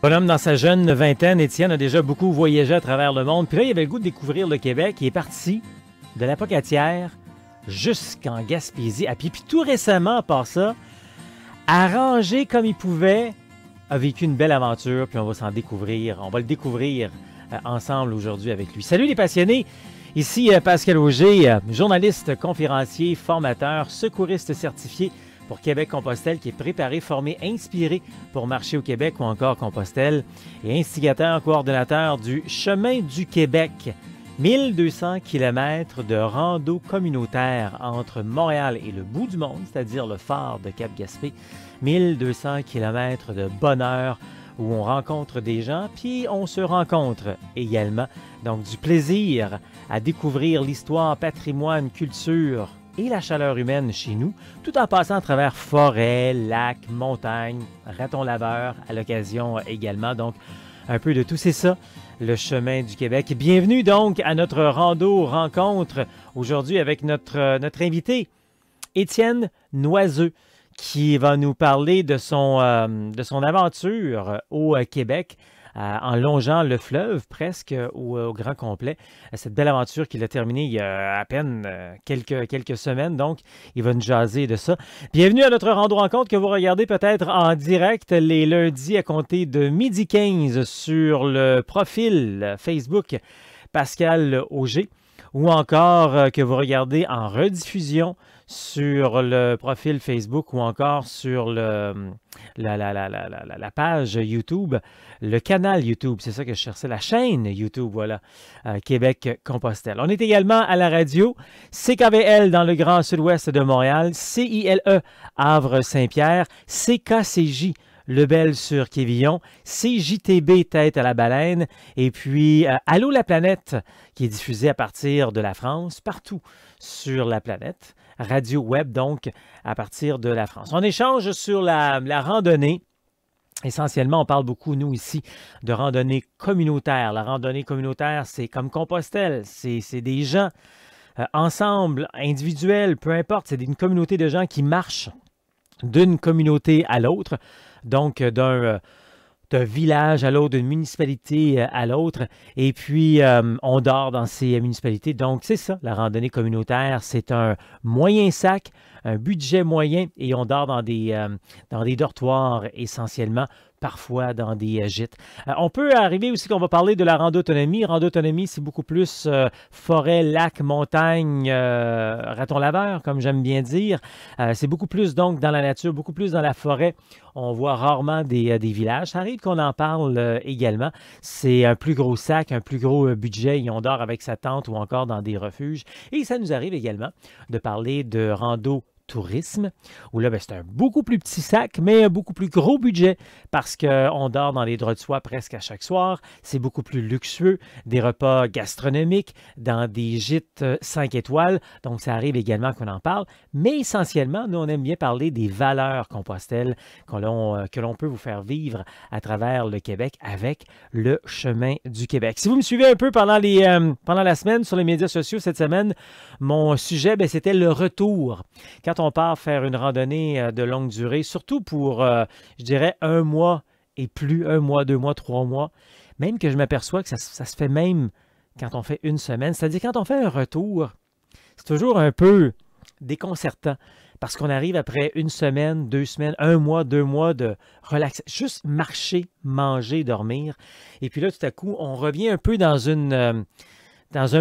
Bonhomme dans sa jeune vingtaine, Étienne a déjà beaucoup voyagé à travers le monde. Puis là, il avait le goût de découvrir le Québec. Il est parti de la Pocatière jusqu'en Gaspésie à pied. Puis tout récemment, à part ça, arrangé comme il pouvait, a vécu une belle aventure. Puis on va s'en découvrir. On va le découvrir ensemble aujourd'hui avec lui. Salut les passionnés! Ici Pascal Auger, journaliste, conférencier, formateur, secouriste certifié pour Québec-Compostelle, qui est préparé, formé, inspiré pour marcher au Québec ou encore Compostelle, et instigateur, coordonnateur du Chemin du Québec. 1200 km de rando communautaire entre Montréal et le bout du monde, c'est-à-dire le phare de Cap-Gaspé. 1200 km de bonheur où on rencontre des gens, puis on se rencontre également. Donc du plaisir à découvrir l'histoire, patrimoine, culture et la chaleur humaine chez nous, tout en passant à travers forêts, lacs, montagnes, ratons laveurs à l'occasion également. Donc un peu de tout, c'est ça, le chemin du Québec. Bienvenue donc à notre rando rencontre aujourd'hui avec notre invité, Étienne Noiseux, qui va nous parler de son aventure au Québec, en longeant le fleuve presque au grand complet. Cette belle aventure qu'il a terminée il y a à peine quelques semaines. Donc, il va nous jaser de ça. Bienvenue à notre rando rencontre que vous regardez peut-être en direct les lundis à compter de 12h15 sur le profil Facebook Pascal Auger, ou encore que vous regardez en rediffusion sur le profil Facebook ou encore sur la page YouTube, le canal YouTube, c'est ça que je cherchais, la chaîne YouTube, voilà, Québec-Compostelle. On est également à la radio, CKVL dans le Grand Sud-Ouest de Montréal, CILE Havre-Saint-Pierre, CKCJ Lebel-sur-Quévillon, CJTB Tête à la Baleine, et puis Allô la planète, qui est diffusée à partir de la France, partout sur la planète. Radio web, donc, à partir de la France. On échange sur la randonnée. Essentiellement, on parle beaucoup, nous, ici, de randonnée communautaire. La randonnée communautaire, c'est comme Compostelle. C'est des gens ensemble, individuels, peu importe. C'est une communauté de gens qui marchent d'une communauté à l'autre. Donc, d'un village à l'autre, d'une municipalité à l'autre, et puis on dort dans ces municipalités. Donc, c'est ça, la randonnée communautaire, c'est un moyen sac, un budget moyen, et on dort dans des dortoirs essentiellement, parfois dans des gîtes. On peut arriver aussi qu'on va parler de la rando-autonomie. Rando-autonomie, c'est beaucoup plus forêt, lac, montagne, raton laveur, comme j'aime bien dire. C'est beaucoup plus donc dans la nature, beaucoup plus dans la forêt. On voit rarement des villages. Ça arrive qu'on en parle également. C'est un plus gros sac, un plus gros budget, et on dort avec sa tente ou encore dans des refuges. Et ça nous arrive également de parler de rando tourisme, où là, c'est un beaucoup plus petit sac, mais un beaucoup plus gros budget parce qu'on dort dans les draps de soie presque à chaque soir. C'est beaucoup plus luxueux, des repas gastronomiques dans des gîtes 5 étoiles. Donc, ça arrive également qu'on en parle. Mais essentiellement, nous, on aime bien parler des valeurs Compostelle que l'on peut vous faire vivre à travers le Québec avec le chemin du Québec. Si vous me suivez un peu pendant la semaine sur les médias sociaux cette semaine, mon sujet, c'était le retour. Quand on part faire une randonnée de longue durée, surtout pour, je dirais, 1 mois et plus, 1 mois, 2 mois, 3 mois, même que je m'aperçois que ça se fait même quand on fait 1 semaine. C'est-à-dire quand on fait un retour, c'est toujours un peu déconcertant parce qu'on arrive après 1 semaine, 2 semaines, 1 mois, 2 mois de relaxer, juste marcher, manger, dormir. Et puis là, tout à coup, on revient un peu dans un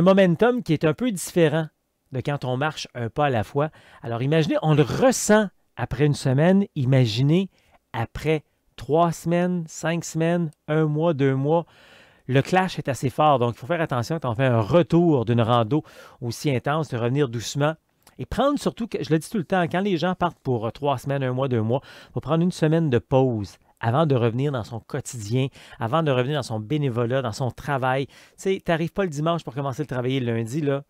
momentum qui est un peu différent de quand on marche un pas à la fois. Alors imaginez, on le ressent après 1 semaine, imaginez après 3 semaines, 5 semaines, 1 mois, 2 mois. Le clash est assez fort, donc il faut faire attention quand on fait un retour d'une rando aussi intense, de revenir doucement. Et prendre surtout, je le dis tout le temps, quand les gens partent pour 3 semaines, 1 mois, 2 mois, il faut prendre 1 semaine de pause avant de revenir dans son quotidien, avant de revenir dans son bénévolat, dans son travail. Tu sais, tu n'arrives pas le dimanche pour commencer le travailler le lundi, là.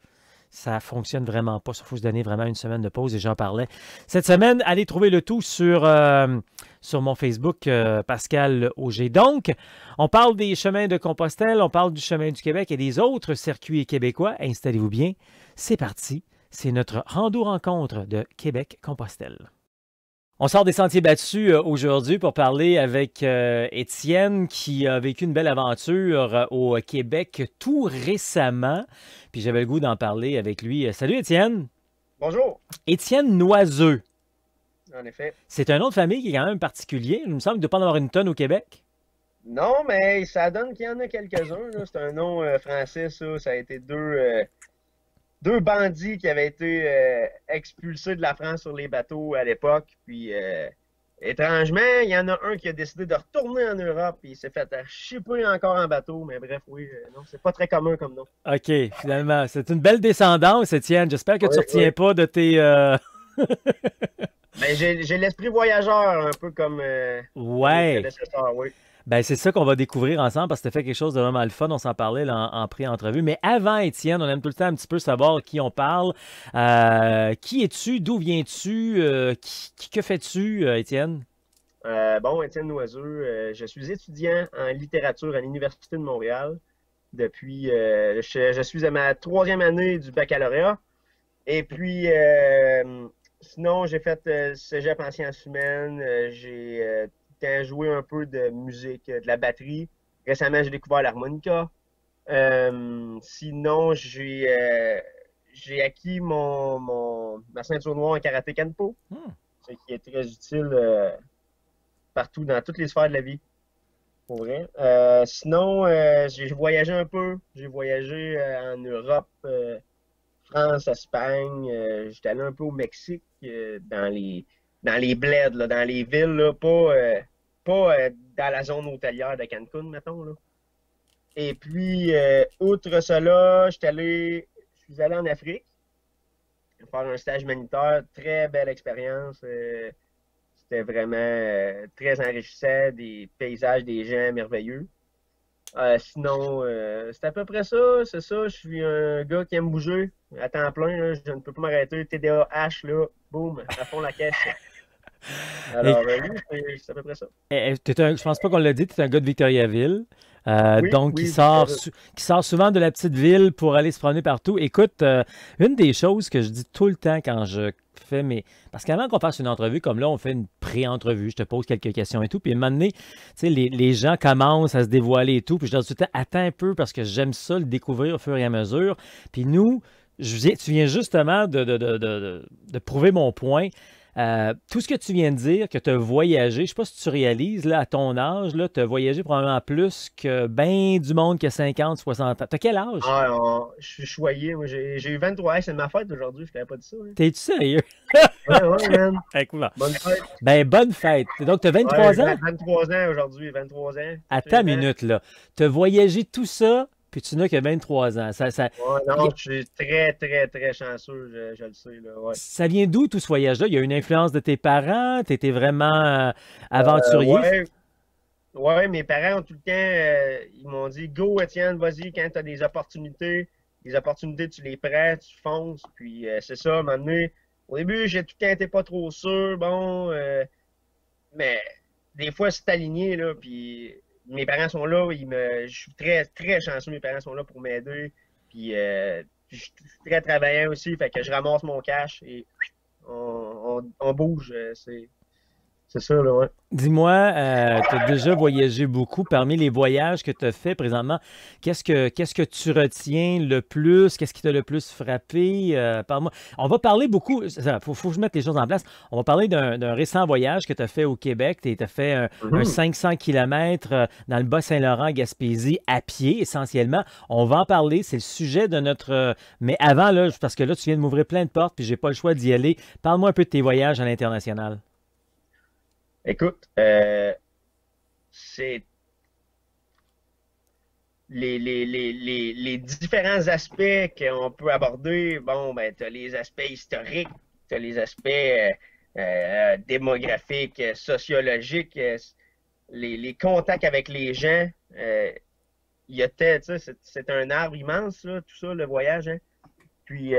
Ça fonctionne vraiment pas. Il faut se donner vraiment 1 semaine de pause et j'en parlais. Cette semaine, allez trouver le tout sur mon Facebook, Pascal Auger. Donc, on parle des chemins de Compostelle, on parle du chemin du Québec et des autres circuits québécois. Installez-vous bien. C'est parti. C'est notre rando-rencontre de Québec-Compostelle. On sort des sentiers battus aujourd'hui pour parler avec Étienne qui a vécu une belle aventure au Québec tout récemment. Puis j'avais le goût d'en parler avec lui. Salut Étienne. Bonjour. Étienne Noiseux. En effet. C'est un nom de famille qui est quand même particulier. Il me semble qu'il ne doit pas en avoir une tonne au Québec. Non, mais ça donne qu'il y en a quelques-uns, là. C'est un nom français, ça. Ça a été deux bandits qui avaient été expulsés de la France sur les bateaux à l'époque. Puis, étrangement, il y en a un qui a décidé de retourner en Europe. Puis il s'est fait chipper encore en bateau. Mais bref, oui, non, c'est pas très commun comme nom. OK, finalement. C'est une belle descendance, Étienne. J'espère que tu Oui, ne oui. retiens pas de tes... Mais j'ai l'esprit voyageur, un peu comme mes Ouais. prédécesseurs, oui. Ben, c'est ça qu'on va découvrir ensemble parce que tu as fait quelque chose de vraiment le fun. On s'en parlait là, en pré-entrevue. Mais avant, Étienne, on aime tout le temps un petit peu savoir qui on parle. Qui es-tu? D'où viens-tu? Que fais-tu, Étienne? Bon, Étienne Noiseux, je suis étudiant en littérature à l'Université de Montréal. Depuis, je suis à ma troisième année du baccalauréat. Et puis, sinon, j'ai fait cégep en sciences humaines. J'ai tout le temps joué un peu de musique, de la batterie. Récemment, j'ai découvert l'harmonica. Sinon, j'ai acquis ma ceinture noire en karaté Kanpo, Hmm. ce qui est très utile partout, dans toutes les sphères de la vie, pour vrai. Sinon, j'ai voyagé un peu. J'ai voyagé en Europe, France, Espagne. J'étais allé un peu au Mexique, dans les bleds, là, dans les villes, là, pas dans la zone hôtelière de Cancun, mettons, là. Et puis, outre cela, je suis allé en Afrique faire un stage humanitaire. Très belle expérience. C'était vraiment très enrichissant, des paysages, des gens merveilleux. Sinon, c'est à peu près ça. C'est ça. Je suis un gars qui aime bouger à temps plein, là. Je ne peux pas m'arrêter. TDAH, là, boum, à fond la caisse. Et, Alors, oui, c'est à peu près ça. je pense pas qu'on l'a dit, tu es un gars de Victoriaville. Oui, Donc, oui, Victor. qui sort souvent de la petite ville pour aller se promener partout. Écoute, une des choses que je dis tout le temps quand je fais mes... Parce qu'avant qu'on fasse une entrevue, comme là, on fait une pré-entrevue, je te pose quelques questions et tout. Puis à un moment donné, tu sais, les gens commencent à se dévoiler et tout. Puis je leur dis tout le temps, attends un peu parce que j'aime ça, le découvrir au fur et à mesure. Puis nous, tu viens justement de prouver mon point. Tout ce que tu viens de dire, que tu as voyagé, je ne sais pas si tu réalises, là, à ton âge, tu as voyagé probablement plus que bien du monde qui a 50, 60 ans. Tu as quel âge? Ah, je suis choyé. Moi, j'ai eu 23 ans. C'est ma fête aujourd'hui. Je ne t'avais pas dit ça, hein. T'es-tu sérieux? Ouais, ouais, man. Écoute, Bonne fête. ben, bonne fête. Donc, tu as Ouais, 23 ans? 23 ans aujourd'hui. 23 ans. À ta Absolument. minute, là. Tu as voyagé tout ça, puis tu n'as que 23 ans. Ouais, non, y- je suis très, très, très chanceux, je le sais, là, ouais. Ça vient d'où tout ce voyage-là? Il y a une influence de tes parents? Tu étais vraiment aventurier? Ouais, ouais, mes parents ont tout le temps, ils m'ont dit, go, Étienne, vas-y, quand tu as des opportunités, tu les prends, tu fonces, puis c'est ça, à un moment donné, au début, j'ai tout le temps été pas trop sûr, bon, mais des fois, c'est aligné, là, puis mes parents sont là, je suis très, très chanceux, mes parents sont là pour m'aider, puis je suis très travaillant aussi, fait que je ramasse mon cash et on bouge, c'est ça, là, ouais. Dis-moi, tu as déjà voyagé beaucoup. Parmi les voyages que tu as fait présentement, qu'est-ce que tu retiens le plus? Qu'est-ce qui t'a le plus frappé? Parle-moi. On va parler beaucoup, il faut que je mette les choses en place. On va parler d'un récent voyage que tu as fait au Québec. Tu as fait un Mhm. 500 km dans le Bas-Saint-Laurent, Gaspésie, à pied essentiellement. On va en parler, c'est le sujet de notre... mais avant, là, parce que là, tu viens de m'ouvrir plein de portes puis j'ai pas le choix d'y aller. Parle-moi un peu de tes voyages à l'international. Écoute, c'est les différents aspects qu'on peut aborder. Bon, ben, tu as les aspects historiques, tu as les aspects démographiques, sociologiques, les contacts avec les gens. Il y a tu sais, c'est un arbre immense, là, tout ça, le voyage, hein. Puis,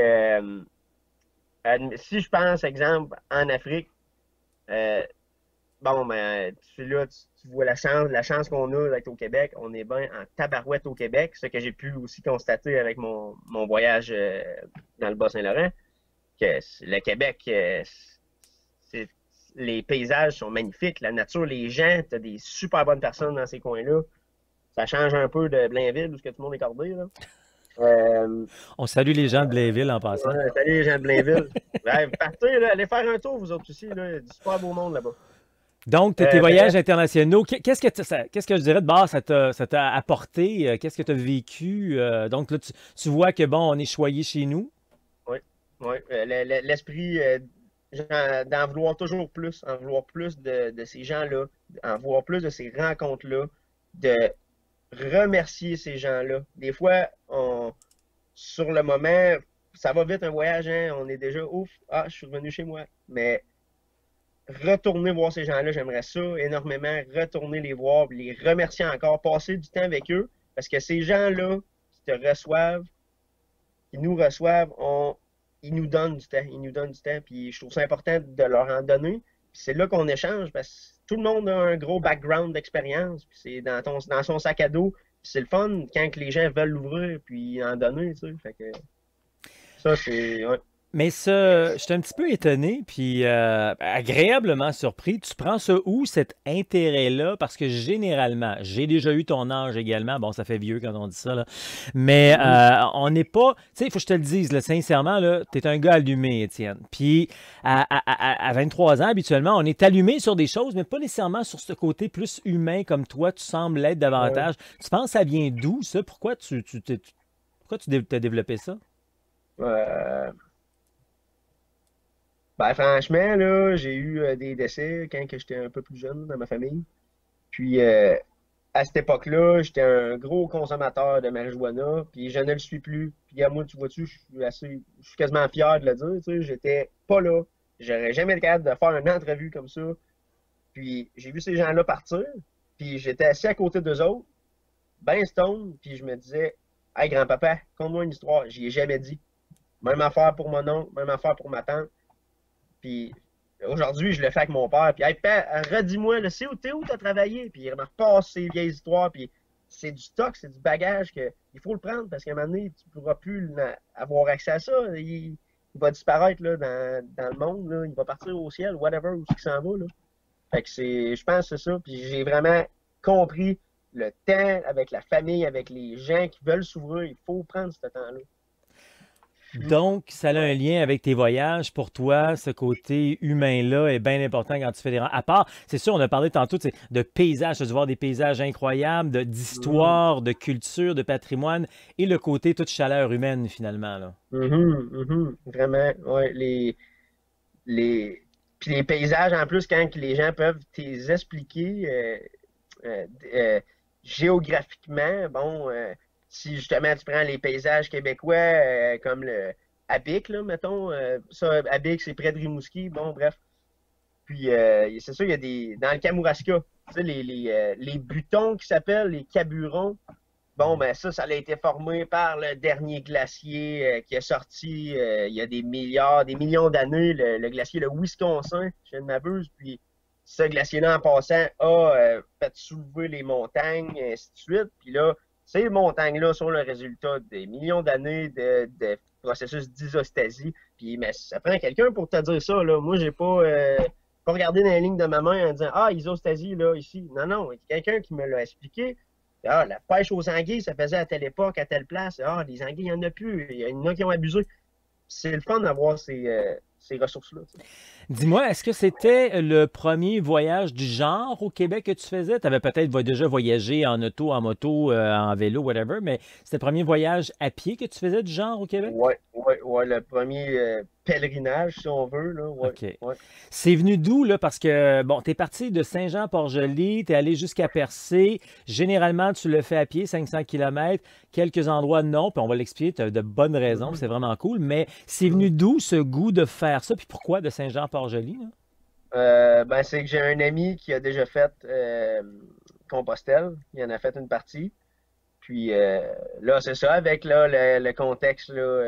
si je pense, exemple, en Afrique, euh, bon, ben, tu, là, tu vois la chance qu'on a d'être au Québec. On est bien en tabarouette au Québec, ce que j'ai pu aussi constater avec mon voyage dans le Bas-Saint-Laurent, que le Québec, c'est les paysages sont magnifiques, la nature, les gens, tu as des super bonnes personnes dans ces coins-là. Ça change un peu de Blainville, où ce que tout le monde est cordé, là. On salue les gens de Blainville en passant. Ouais, salut les gens de Blainville. Ouais, partez, là, allez faire un tour, vous autres aussi, là. Il y a du super beau monde là-bas. Donc, tes voyages Bref, internationaux, qu'est-ce que je dirais de base, ça t'a apporté? Qu'est-ce que tu as vécu? Donc, là, tu vois que, bon, on est choyé chez nous. oui, oui. L'esprit d'en vouloir toujours plus, en vouloir plus de ces gens-là, en vouloir plus de ces rencontres-là, de remercier ces gens-là. Des fois, sur le moment, ça va vite un voyage, hein, on est déjà ouf, ah, je suis revenu chez moi. Mais retourner voir ces gens-là, j'aimerais ça énormément, retourner les voir, les remercier encore, passer du temps avec eux, parce que ces gens-là qui te reçoivent, qui nous reçoivent, ils nous donnent du temps, ils nous donnent du temps, puis je trouve ça important de leur en donner. Puis c'est là qu'on échange, parce que tout le monde a un gros background d'expérience, puis c'est dans son sac à dos, puis c'est le fun quand que les gens veulent l'ouvrir, puis en donner, tu sais. Fait que ça, c'est... Ouais. Mais ça, j'étais un petit peu étonné, puis agréablement surpris. Tu prends ça où, cet intérêt-là? Parce que généralement, j'ai déjà eu ton âge également. Bon, ça fait vieux quand on dit ça, là. Mais on n'est pas... Tu sais, il faut que je te le dise, là, sincèrement, là, tu es un gars allumé, Étienne. Puis à 23 ans, habituellement, on est allumé sur des choses, mais pas nécessairement sur ce côté plus humain comme toi, tu sembles l'être Ouais. davantage. Tu penses que ça vient d'où, ça? Pourquoi tu t'as développé ça? Euh, Ben, franchement, là, j'ai eu des décès quand que j'étais un peu plus jeune dans ma famille. Puis, à cette époque-là, j'étais un gros consommateur de marijuana, puis je ne le suis plus. Puis, à moi, tu vois-tu, je suis quasiment fier de le dire, tu sais, j'étais pas là. J'aurais jamais été capable de faire une entrevue comme ça. Puis, j'ai vu ces gens-là partir, puis j'étais assis à côté d'eux autres, ben stone, puis je me disais, hey, grand-papa, conte-moi une histoire. J'y ai jamais dit. Même affaire pour mon oncle, même affaire pour ma tante. Puis aujourd'hui, je le fais avec mon père. Puis, hey, père, redis-moi, là, t'es où t'as travaillé? Puis il me repasse ces vieilles histoires. Puis c'est du stock, c'est du bagage que il faut le prendre parce qu'à un moment donné, tu ne pourras plus avoir accès à ça. Il va disparaître là, dans le monde. Là. Il va partir au ciel, whatever, où il s'en va. Là. Fait que je pense que c'est ça. Puis j'ai vraiment compris le temps avec la famille, avec les gens qui veulent s'ouvrir. Il faut prendre ce temps-là. Puis, Donc, ça a ouais. un lien avec tes voyages. Pour toi, ce côté humain-là est bien important quand tu fais des... À part, c'est sûr, on a parlé tantôt de paysages, tu as dû voir des paysages incroyables, Mhm. d'histoire, de culture, de patrimoine, et le côté toute chaleur humaine, finalement, là. Mhm, mhm. Vraiment, ouais, les, puis les paysages, en plus, quand que les gens peuvent t'les expliquer euh, euh, géographiquement, bon, si justement tu prends les paysages québécois comme le Abic, là, mettons, ça, Abic, c'est près de Rimouski, bon, bref. Puis, c'est sûr, il y a dans le Kamouraska, tu sais, les butons qui s'appellent les caburons. Bon, ben ça a été formé par le dernier glacier qui est sorti il y a des millions d'années, le glacier, le Wisconsin, je ne m'abuse. Puis ce glacier-là, en passant, a fait soulever les montagnes, et ainsi de suite. Puis là, ces montagnes-là sont le résultat des millions d'années de processus d'isostasie. Puis mais ça prend quelqu'un pour te dire ça. Là. Moi, j'ai pas regardé dans les lignes de ma main en disant ah, isostasie, là, ici. Non, non, il y a quelqu'un qui me l'a expliqué. Ah, la pêche aux anguilles, ça faisait à telle époque, à telle place. Ah, les anguilles, il n'y en a plus. Il y en a qui ont abusé. C'est le fun d'avoir ces ressources-là. Tu sais. Dis-moi, est-ce que c'était le premier voyage du genre au Québec que tu faisais? Tu avais peut-être déjà voyagé en auto, en moto, en vélo, whatever, mais c'était le premier voyage à pied que tu faisais du genre au Québec? Ouais, ouais, ouais, le premier pèlerinage, si on veut, là, ouais, OK. ouais. C'est venu d'où, là? Parce que, bon, tu es parti de Saint-Jean-Port-Joli, tu es allé jusqu'à Percé. Généralement, tu le fais à pied, 500 km. Quelques endroits, non. Puis on va l'expliquer, tu as de bonnes raisons, puis Mhm, c'est vraiment cool. Mais c'est mhm. venu d'où ce goût de faire ça? Puis pourquoi de Saint-Jean-Port-Joli, là? Ben, c'est que j'ai un ami qui a déjà fait Compostelle. Il en a fait une partie. Puis là, c'est ça, avec là, le contexte là,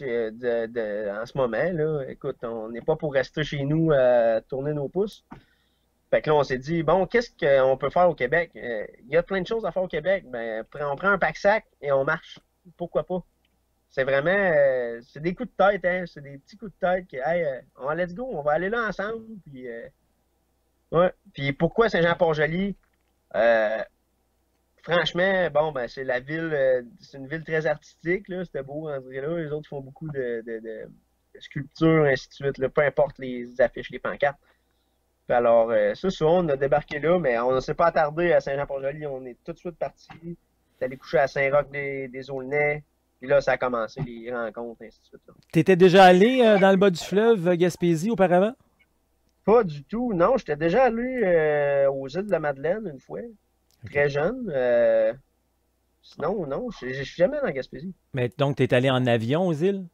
en ce moment, là, écoute, on n'est pas pour rester chez nous à tourner nos pouces. Fait que là, on s'est dit, bon, qu'est-ce qu'on peut faire au Québec? Il y a plein de choses à faire au Québec. Ben, on prend un pack-sac et on marche. Pourquoi pas? c'est vraiment, c'est des coups de tête, hein. C'est des petits coups de tête que, hey, let's go, on va aller là ensemble. Puis, ouais. Puis pourquoi Saint-Jean-Port-Joli? Euh, Franchement, bon, ben, c'est la ville, c'est une ville très artistique, là. C'était beau, on dirait là. Les autres font beaucoup de sculptures, ainsi de suite, là, peu importe les affiches, les pancartes. Puis alors, ça, on a débarqué là, mais on ne s'est pas attardé à Saint-Jean-Port-Joli. On est tout de suite parti. On est allé coucher à Saint-Roch des Aulnais. Puis là, ça a commencé, les rencontres, ainsi de suite, là. Tu étais déjà allé dans le bas du fleuve Gaspésie auparavant? Pas du tout. Non, j'étais déjà allé aux îles de la Madeleine une fois, OK. très jeune. Sinon, non, je suis jamais dans la Gaspésie. Mais donc, tu es allé en avion aux îles?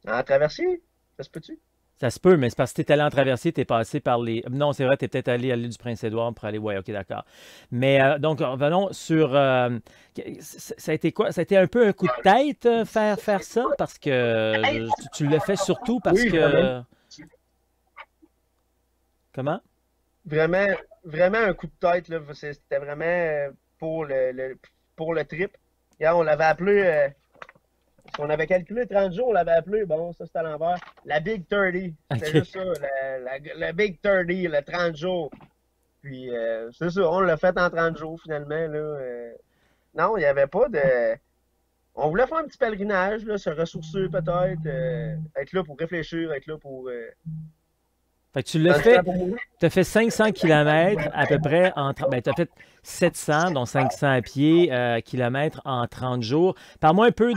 En traversier, ça se peut-tu? Ça se peut, mais c'est parce que tu es allé en traversier, tu es passé par les. Non, c'est vrai, tu es peut-être allé à l'île du Prince-Édouard pour aller. Ouais, OK, d'accord. Mais donc, revenons sur. Ça a été quoi? Ça a été un peu un coup de tête faire ça? Parce que tu l'as fait surtout parce Oui, vraiment. que. Comment? Vraiment, vraiment un coup de tête, là. C'était vraiment pour pour le trip. Regarde, on l'avait appelé, on avait calculé 30 jours, on l'avait appelé, bon, ça c'était à l'envers, la Big 30. C'était OK. juste ça, la Big 30, le 30 jours. Puis, c'est ça, on l'a fait en 30 jours finalement, là. Non, il n'y avait pas de. On voulait faire un petit pèlerinage, là, se ressourcer peut-être, être là pour réfléchir, être là pour. Fait que tu l'as Dans le temps fait. pour mourir. Tu as fait 500 kilomètres à peu près ben, tu as fait 700, dont 500 à pied, kilomètres en 30 jours. Parle-moi un peu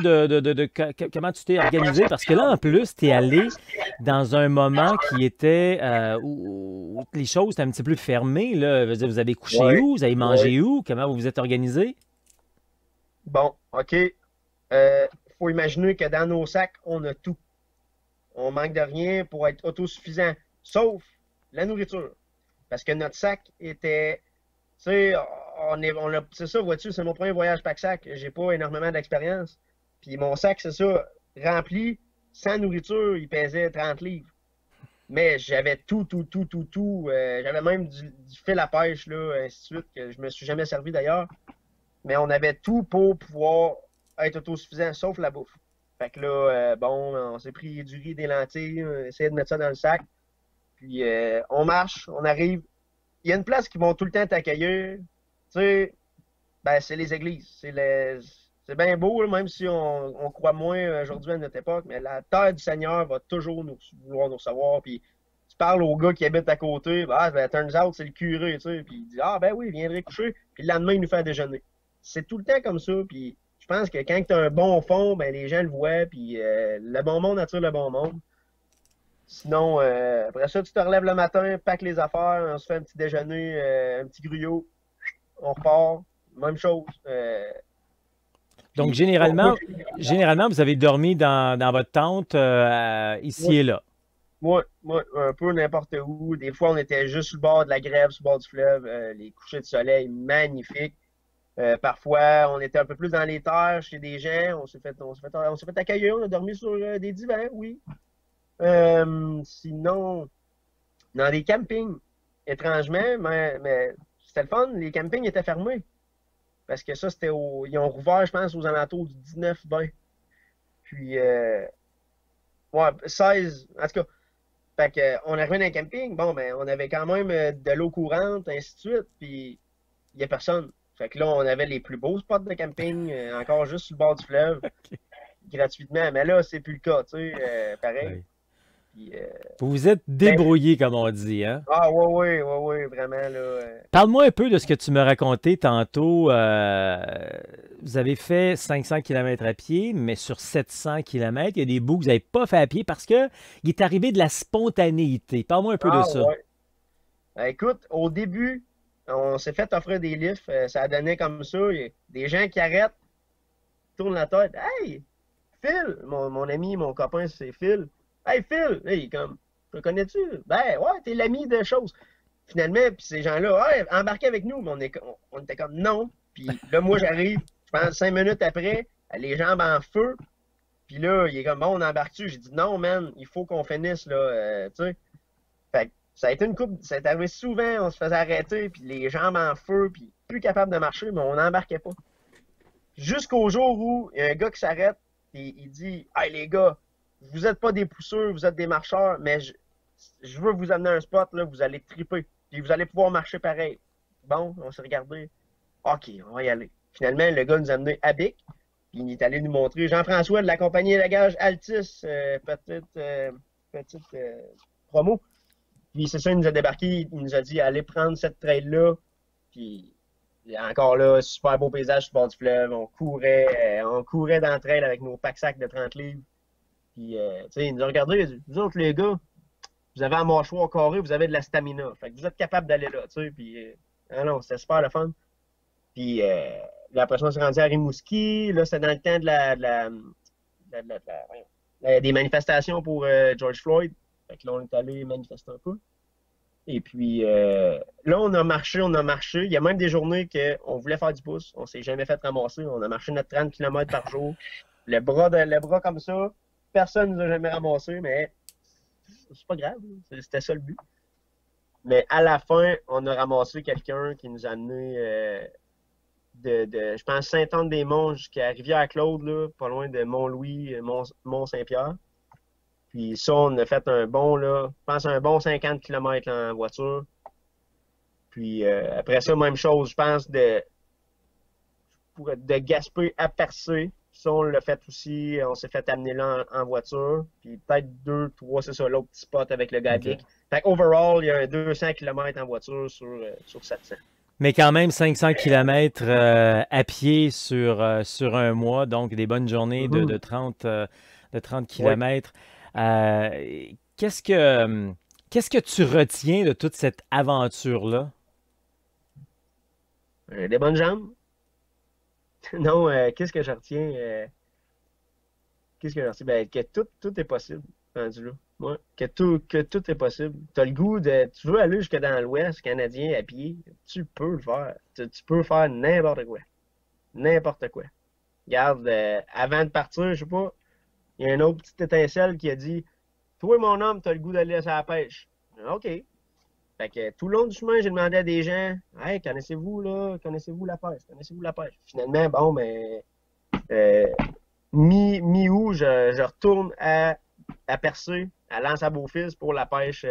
comment tu t'es organisé, parce que là, en plus, tu es allé dans un moment qui était où les choses étaient un petit peu fermées. Là. Je veux dire, vous avez couché Ouais, où? Vous avez ouais. mangé où? Comment vous vous êtes organisé? Bon, OK. Faut imaginer que dans nos sacs, on a tout. On manque de rien pour être autosuffisant, sauf la nourriture. Parce que notre sac était, tu sais, c'est ça, vois-tu, c'est mon premier voyage pack-sac. J'ai pas énormément d'expérience. Puis mon sac, c'est ça, rempli, sans nourriture, il pesait 30 livres. Mais j'avais tout, tout, tout, tout, tout. J'avais même du fil à pêche, là, ainsi de suite, que je me suis jamais servi d'ailleurs. Mais on avait tout pour pouvoir être autosuffisant, sauf la bouffe. Fait que là, bon, on s'est pris du riz, des lentilles, on a essayé de mettre ça dans le sac. Puis on marche, on arrive. Il y a une place qui vont tout le temps t'accueillir. Tu sais, ben, c'est les églises. C'est bien beau, là, même si on croit moins aujourd'hui à notre époque, mais la terre du Seigneur va toujours vouloir nous recevoir. Puis tu parles au gars qui habite à côté, ben, turns out, c'est le curé, tu sais. Puis il dit, ah, ben oui, il viendrait coucher. Puis le lendemain, il nous fait déjeuner. C'est tout le temps comme ça. Puis je pense que quand tu as un bon fond, ben, les gens le voient. Puis le bon monde attire le bon monde. Sinon, après ça, tu te relèves le matin, pack les affaires, on se fait un petit déjeuner, un petit gruyot, on repart. Même chose. Donc, Puis, moi, généralement, vous avez dormi dans votre tente ici moi, et là. moi, un peu n'importe où. Des fois, on était juste sur le bord de la grève, sur le bord du fleuve, les couchers de soleil magnifiques. Parfois, on était un peu plus dans les terres chez des gens. On s'est fait accueillir. On a dormi sur des divans, oui. Sinon, dans des campings, étrangement, mais c'était le fun. Les campings étaient fermés. Parce que ça, ils ont rouvert, je pense, aux alentours du 19-20. Puis, ouais, 16. En tout cas, fait que, on arrivait dans un camping. Bon, ben, on avait quand même de l'eau courante, ainsi de suite. Puis, il n'y a personne. Fait que là, on avait les plus beaux spots de camping, encore juste sur le bord du fleuve, gratuitement. Mais là, c'est plus le cas, tu sais, pareil. Oui. Puis, Vous vous êtes ben, débrouillé, comme on dit, hein? ah, ouais, ouais, ouais, ouais, vraiment, là. Parle-moi un peu de ce que tu me racontais tantôt. Vous avez fait 500 kilomètres à pied, mais sur 700 kilomètres, il y a des bouts que vous n'avez pas fait à pied parce que il est arrivé de la spontanéité. Parle-moi un peu de Ah, ça. ouais. Ben, écoute, au début, on s'est fait offrir des lifts, ça donnait comme ça. Il y a des gens qui arrêtent, tournent la tête. Hey, Phil, mon ami, mon copain, c'est Phil. Hey, Phil, hey, comme, te connais-tu? Ben, ouais, t'es l'ami de choses. Finalement, puis ces gens-là, ouais, embarquez avec nous, mais on était comme non. Puis là, moi, j'arrive, je pense 5 minutes après, les jambes en feu. Puis là, il est comme, bon, on embarque-tu? J'ai dit non, man, il faut qu'on finisse, là, tu sais. Fait que ça a été une coupe, ça est arrivé souvent, on se faisait arrêter, puis les jambes en feu, puis plus capable de marcher, mais on n'embarquait pas. Jusqu'au jour où il y a un gars qui s'arrête et il dit Hey les gars, vous êtes pas des pousseurs, vous êtes des marcheurs, mais je veux vous amener à un spot, là, vous allez triper. Puis vous allez pouvoir marcher pareil. Bon, on s'est regardé. OK, on va y aller. Finalement, le gars nous a amené à Bic. Puis il est allé nous montrer Jean-François de la compagnie Lagage Altis, petite promo. Puis c'est ça, il nous a débarqué, il nous a dit allez prendre cette trail-là. Puis encore là, super beau paysage sur le bord du fleuve. On courait dans le trail avec nos packs-sacs de 30 livres. Puis tu sais, il nous a regardé, il a dit vous autres les gars, vous avez un mâchoire carré, vous avez de la stamina. Fait que vous êtes capable d'aller là, tu sais. Puis ah non, c'était super le fun. Puis là, après ça, on s'est rendu à Rimouski. Là, c'était dans le temps des manifestations pour George Floyd. Fait que là, on est allé manifester un peu. Et puis là, on a marché. Il y a même des journées qu'on voulait faire du pouce. On s'est jamais fait ramasser. On a marché notre 30 km par jour. Le bras comme ça. Personne ne nous a jamais ramassé, mais c'est pas grave. C'était ça le but. Mais à la fin, on a ramassé quelqu'un qui nous a amené je pense, Saint-Anne-des-Monts jusqu'à Rivière-Claude, là, pas loin de Mont-Louis, Mont-Saint-Pierre. Puis ça, on a fait un bon, là, je pense un bon 50 km en voiture. Puis après ça, même chose, je pense, de Gaspé à Percé. Ça, on l'a fait aussi, on s'est fait amener là en voiture. Puis peut-être 2, 3, c'est ça, l'autre petit spot avec le gars OK. Bic. Fait qu'overall, il y a un 200 km en voiture sur 700. Mais quand même, 500 km à pied sur un mois, donc des bonnes journées de 30 Oui. km. Qu'est-ce que tu retiens de toute cette aventure-là? Des bonnes jambes. Non, qu'est-ce que je retiens? Qu'est-ce que je retiens? Ben, que tout est possible, rendu là. Ouais, que tout est possible. Tu as le goût tu veux aller jusque dans l'Ouest canadien à pied, tu peux le faire. Tu peux faire n'importe quoi. N'importe quoi. Regarde, avant de partir, je sais pas, il y a une autre petite étincelle qui a dit Toi, mon homme, tu as le goût d'aller à la pêche. OK. Fait que tout le long du chemin, j'ai demandé à des gens Hey, connaissez-vous la pêche? Connaissez-vous la pêche? Finalement, bon, ben, euh, mi-août, je retourne à Percé, à Lens-à-Beaufils pour la pêche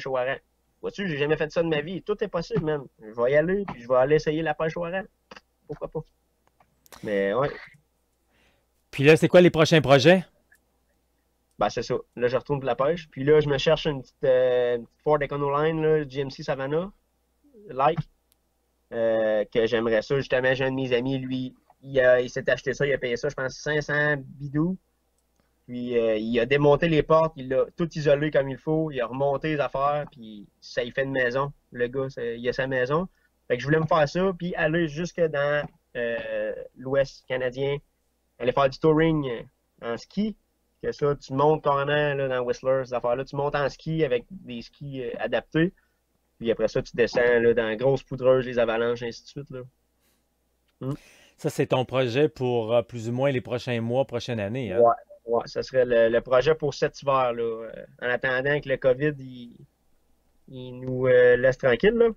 au hareng. Vois-tu, j'ai jamais fait ça de ma vie. Tout est possible, même. Je vais y aller, puis je vais aller essayer la pêche au hareng. Pourquoi pas? Mais ouais, Puis là, c'est quoi les prochains projets? ben c'est ça. Là, je retourne pour la pêche. Puis là, je me cherche une petite Ford Econoline, là, GMC Savannah, like, que j'aimerais ça. Justement, j'ai un de mes amis, lui, il s'est acheté ça, il a payé ça, je pense, 500 bidous. Puis il a démonté les portes, il l'a tout isolé comme il faut, il a remonté les affaires, puis ça y fait une maison. Le gars, il a sa maison. Fait que je voulais me faire ça, puis aller jusque dans l'Ouest canadien, aller faire du touring en ski. Que ça, tu montes carrément là, dans Whistler, ces affaires-là. Tu montes en ski avec des skis adaptés. Puis après ça, tu descends là, dans la grosse poudreuse, les avalanches, ainsi de suite. Là. Ça, c'est ton projet pour plus ou moins les prochains mois, prochaine année, hein? Ouais, ouais, ça serait le projet pour cet hiver, là. En attendant que le COVID, il nous laisse tranquille, là.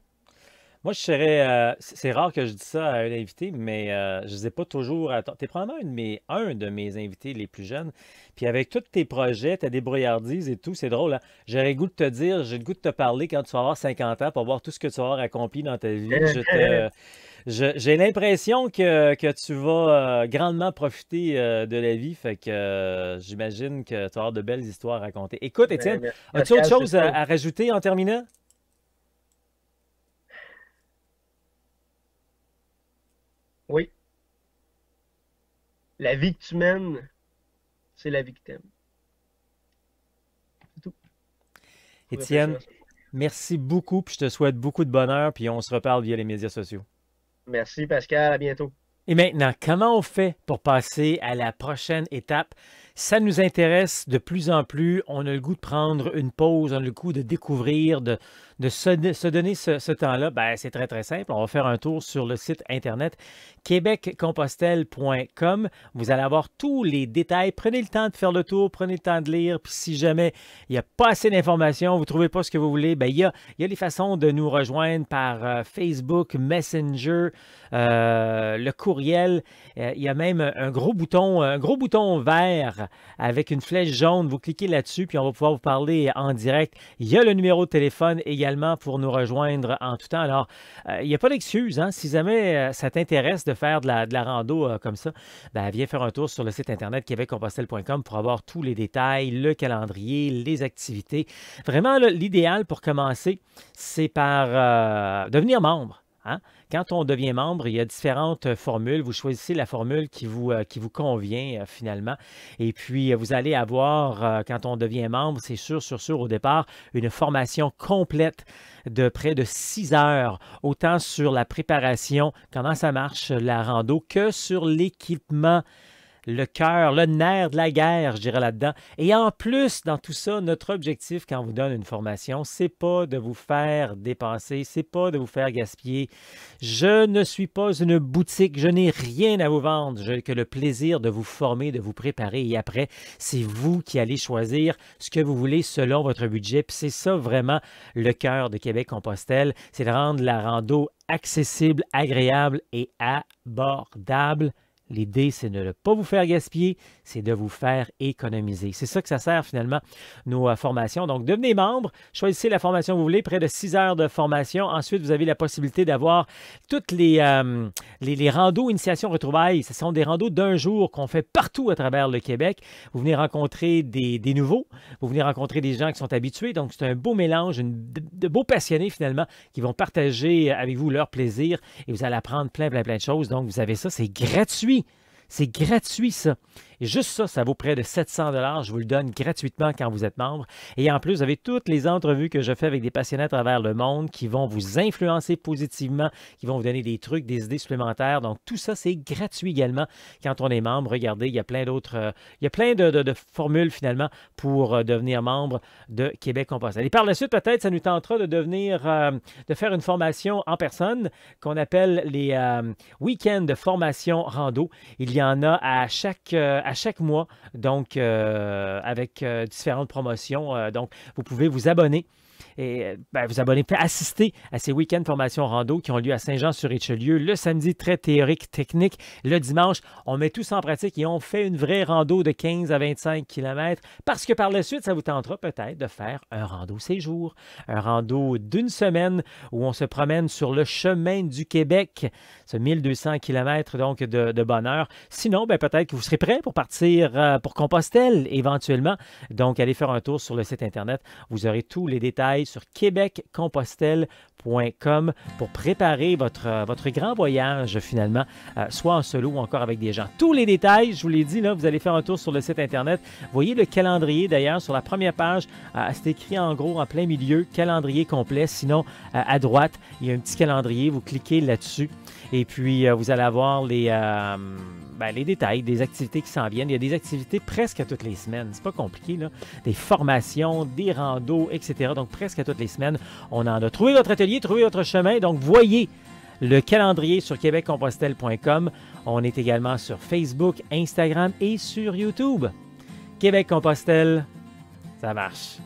Moi, je serais. C'est rare que je dise ça à un invité, mais je ne sais pas toujours. Tu es probablement un de mes invités les plus jeunes. Puis avec tous tes projets, ta débrouillardise et tout, c'est drôle, hein? J'aurais le goût de te dire, j'ai le goût de te parler quand tu vas avoir 50 ans pour voir tout ce que tu vas avoir accompli dans ta vie. J'ai l'impression que tu vas grandement profiter de la vie. Fait que j'imagine que tu vas avoir de belles histoires à raconter. Écoute, Étienne, Merci, as-tu autre Pascal, c'est chose ça. à rajouter en terminant? Oui, la vie que tu mènes, c'est la vie que t'aimes. C'est tout. Faut réfléchir Étienne, à ça. merci beaucoup, puis je te souhaite beaucoup de bonheur, puis on se reparle via les médias sociaux. Merci, Pascal. À bientôt. Et maintenant, comment on fait pour passer à la prochaine étape? Ça nous intéresse de plus en plus. On a le goût de prendre une pause, on a le goût de découvrir, de se donner ce temps-là. Ben, c'est très, très simple. On va faire un tour sur le site Internet québeccompostelle.com. Vous allez avoir tous les détails. Prenez le temps de faire le tour, prenez le temps de lire. Puis si jamais il n'y a pas assez d'informations, vous ne trouvez pas ce que vous voulez, ben, il y a des façons de nous rejoindre par Facebook, Messenger, le courriel. Il y a même un gros bouton vert avec une flèche jaune. Vous cliquez là-dessus, puis on va pouvoir vous parler en direct. Il y a le numéro de téléphone également pour nous rejoindre en tout temps. Alors, il n'y a pas d'excuse. Hein? Si jamais ça t'intéresse de faire de la rando comme ça, ben, viens faire un tour sur le site internet québeccompostelle.com pour avoir tous les détails, le calendrier, les activités. Vraiment, l'idéal pour commencer, c'est par devenir membre. Hein? Quand on devient membre, il y a différentes formules. Vous choisissez la formule qui vous convient finalement. Et puis, vous allez avoir, quand on devient membre, c'est sûr au départ, une formation complète de près de 6 heures, autant sur la préparation, comment ça marche, la rando, que sur l'équipement, le cœur, le nerf de la guerre, je dirais là-dedans. Et en plus, dans tout ça, notre objectif quand on vous donne une formation, c'est pas de vous faire dépenser, c'est pas de vous faire gaspiller. Je ne suis pas une boutique, je n'ai rien à vous vendre. Je n'ai que le plaisir de vous former, de vous préparer. Et après, c'est vous qui allez choisir ce que vous voulez selon votre budget. Puis c'est ça vraiment le cœur de Québec-Compostelle, c'est de rendre la rando accessible, agréable et abordable. L'idée, c'est de ne pas vous faire gaspiller, c'est de vous faire économiser. C'est ça que ça sert finalement, nos formations. Donc, devenez membre, choisissez la formation que vous voulez, près de 6 heures de formation. Ensuite, vous avez la possibilité d'avoir toutes les randos initiation retrouvailles. Ce sont des randos d'un jour qu'on fait partout à travers le Québec. Vous venez rencontrer des nouveaux, vous venez rencontrer des gens qui sont habitués. Donc, c'est un beau mélange, de beaux passionnés finalement qui vont partager avec vous leur plaisir et vous allez apprendre plein de choses. Donc, vous avez ça, c'est gratuit. C'est gratuit, ça. Et juste ça, ça vaut près de 700 $. Je vous le donne gratuitement quand vous êtes membre. Et en plus, vous avez toutes les entrevues que je fais avec des passionnés à travers le monde qui vont vous influencer positivement, qui vont vous donner des trucs, des idées supplémentaires. Donc, tout ça, c'est gratuit également quand on est membre. Regardez, il y a plein d'autres, il y a plein de formules finalement pour devenir membre de Québec-Compostelle. Et par la suite, peut-être, ça nous tentera de de faire une formation en personne qu'on appelle les week-ends de formation rando. Il y en a à chaque mois, donc avec différentes promotions. Donc, vous pouvez vous abonner. Et assister à ces week-ends formation rando qui ont lieu à Saint-Jean-sur-Richelieu. Le samedi, très théorique, technique. Le dimanche, on met tout ça en pratique et on fait une vraie rando de 15 à 25 km parce que par la suite, ça vous tentera peut-être de faire un rando séjour, un rando d'une semaine où on se promène sur le chemin du Québec, ce 1200 km donc de bonheur. Sinon, peut-être que vous serez prêt pour partir pour Compostelle éventuellement. Donc, allez faire un tour sur le site Internet. Vous aurez tous les détails sur québeccompostelle.com pour préparer votre grand voyage finalement, soit en solo ou encore avec des gens. Tous les détails, je vous l'ai dit, là, vous allez faire un tour sur le site Internet. Voyez le calendrier d'ailleurs sur la première page. C'est écrit en gros en plein milieu, calendrier complet. Sinon, à droite, il y a un petit calendrier. Vous cliquez là-dessus et puis vous allez avoir les détails des activités qui s'en viennent. Il y a des activités presque à toutes les semaines. C'est pas compliqué, là. Des formations, des randos, etc. Donc, presque à toutes les semaines, on en a. Trouvez votre atelier, trouvez votre chemin. Donc, voyez le calendrier sur québeccompostelle.com. On est également sur Facebook, Instagram et sur YouTube. Québec-Compostelle, ça marche.